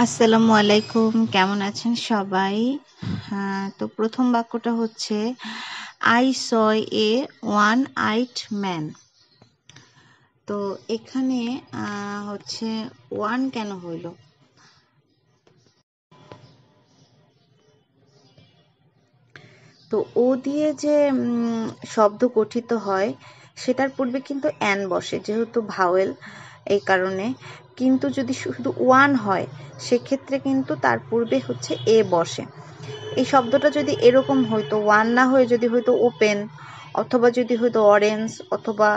আসসালামু আলাইকুম, কেমন আছেন সবাই? তো প্রথম বাক্যটা হচ্ছে I saw A one eyed man. তো এখানে হচ্ছে ওয়ান কেন হইল? তো ও দিয়ে যে শব্দ গঠিত হয় সেটার পূর্বে কিন্তু অ্যান বসে, যেহেতু ভাওয়েল, এই কারণে। কিন্তু যদি শুধু ওয়ান হয় সেক্ষেত্রে কিন্তু তার পূর্বে হচ্ছে এ বসে। এই শব্দটা যদি এরকম হইতো, ওয়ান না হয়ে যদি হইতো ওপেন, অথবা যদি হইতো অরেঞ্জ, অথবা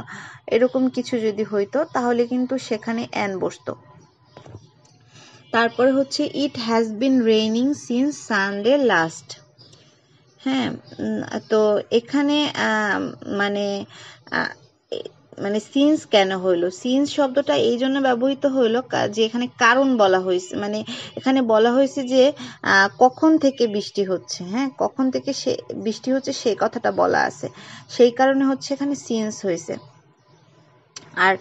এরকম কিছু যদি হইতো, তাহলে কিন্তু সেখানে অ্যান বসতো। তারপরে হচ্ছে it has been raining since Sunday last. হ্যাঁ, তো এখানে মানে মানে সিন্স কেন হইলো? সিন্স শব্দটা এই জন্য ব্যবহৃত হইলো যে এখানে কারণ বলা হয়েছে, মানে এখানে বলা হয়েছে যে কখন থেকে বৃষ্টি হচ্ছে। হ্যাঁ, কখন থেকে সে বৃষ্টি হচ্ছে সেই কথাটা বলা আছে, সেই কারণে হচ্ছে এখানে সিন্স হয়েছে। আর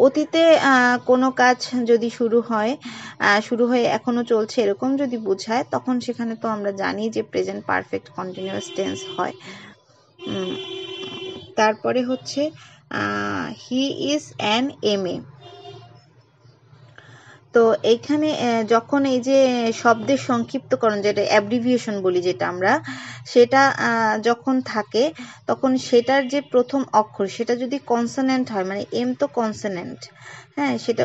অতীতে কোনো কাজ যদি শুরু হয়ে এখনো চলছে এরকম যদি বোঝায়, তখন সেখানে তো আমরা জানি যে প্রেজেন্ট পারফেক্ট কন্টিনিউয়াস টেন্স হয়। তারপরে হচ্ছে হি ইজ অ্যান এমএ। তো এইখানে যখন এই যে শব্দের সংক্ষিপ্তকরণ, যেটা অ্যাব্রিভিয়েশন বলি, যেটা আমরা, সেটা যখন থাকে তখন সেটার যে প্রথম অক্ষর সেটা যদি কনসোনেন্ট হয়, মানে এম তো কনসোনেন্ট, হ্যাঁ, সেটা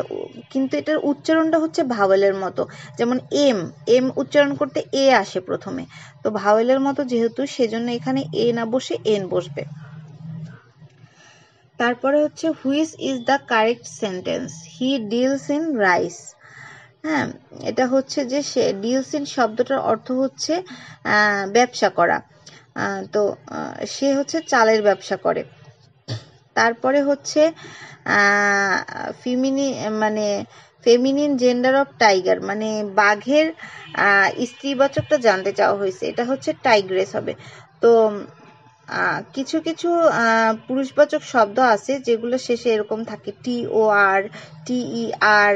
কিন্তু এটার উচ্চারণটা হচ্ছে ভাওয়েলের মতো। যেমন এম এম উচ্চারণ করতে এ আসে প্রথমে, তো ভাওয়েলের মতো যেহেতু, সেজন্য এখানে এ না বসে এন বসবে। তারপরে হচ্ছে which is the correct sentence? He deals in rice. হ্যাঁ, এটা হচ্ছে যে সে ডিলস ইন শব্দটার অর্থ হচ্ছে ব্যবসা করা। তো সে হচ্ছে চালের ব্যবসা করে। তারপরে হচ্ছে ফেমিনিন জেন্ডার অফ টাইগার, মানে বাঘের স্ত্রীবাচকটা জানতে চাওয়া হয়েছে, এটা হচ্ছে টাইগ্রেস হবে। তো কিছু কিছু পুরুষবাচক শব্দ আছে যেগুলো শেষে এরকম থাকে, টি ও আর, টি ই আর,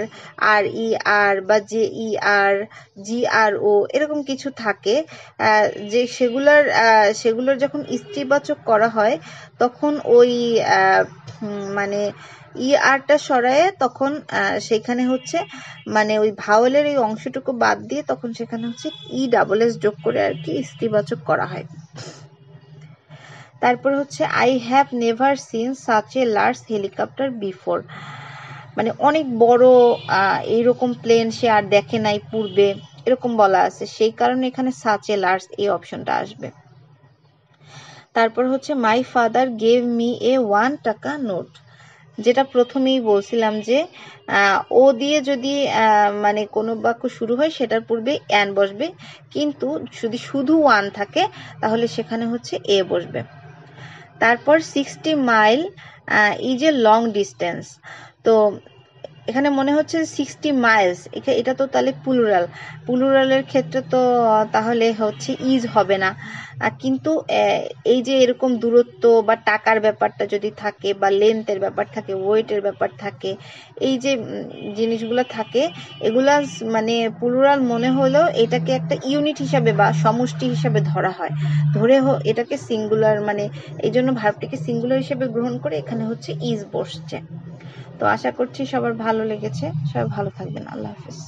আর ই আর, বা জে ই আর, জি আর ও, এরকম কিছু থাকে যে সেগুলোর যখন স্ত্রীবাচক করা হয় তখন ওই মানে ই আরটা সরায়ে তখন সেখানে হচ্ছে মানে ওই ভাওয়েলের এই অংশটুকু বাদ দিয়ে তখন সেখানে হচ্ছে ই ডাবল এস যোগ করে আর কি স্ত্রীবাচক করা হয়। তারপর হচ্ছে I have never seen such a large helicopter before, মানে অনেক বড় এইরকম প্লেন সে আর দেখে নাই পূর্বে, এরকম বলা আছে, সেই কারণে এখানে সাচ এ লার্জ এই অপশনটা আসবে। তারপর হচ্ছে my father gave me a 1 টাকা নোট, যেটা প্রথমেই বলছিলাম যে ও দিয়ে যদি মানে কোনো বাক্য শুরু হয় সেটার পূর্বে অ্যান বসবে, কিন্তু যদি শুধু ওয়ান থাকে তাহলে সেখানে হচ্ছে এ বসবে। তারপর 60 mile is a long distance. তো এখানে মনে হচ্ছে 60 মাইলস, এটা তো তাহলে প্লুরালের ক্ষেত্রে তো তাহলে হচ্ছে ইজ হবে না। কিন্তু এই যে এরকম দূরত্ব বা টাকার ব্যাপারটা যদি থাকে, বা লেন্থের ব্যাপার থাকে, ওয়েটের ব্যাপার থাকে, এই যে জিনিসগুলো থাকে, এগুলা মানে প্লুরাল মনে হলেও এটাকে একটা ইউনিট হিসাবে বা সমষ্টি হিসাবে ধরা হয়, এটাকে সিঙ্গুলার, মানে এই জন্য ভার্বটিকে সিঙ্গুলার হিসেবে গ্রহণ করে এখানে হচ্ছে ইজ বসছে। তো আশা করছি সবার ভালো লেগেছে, সবাই ভালো থাকবেন। আল্লাহ হাফেজ।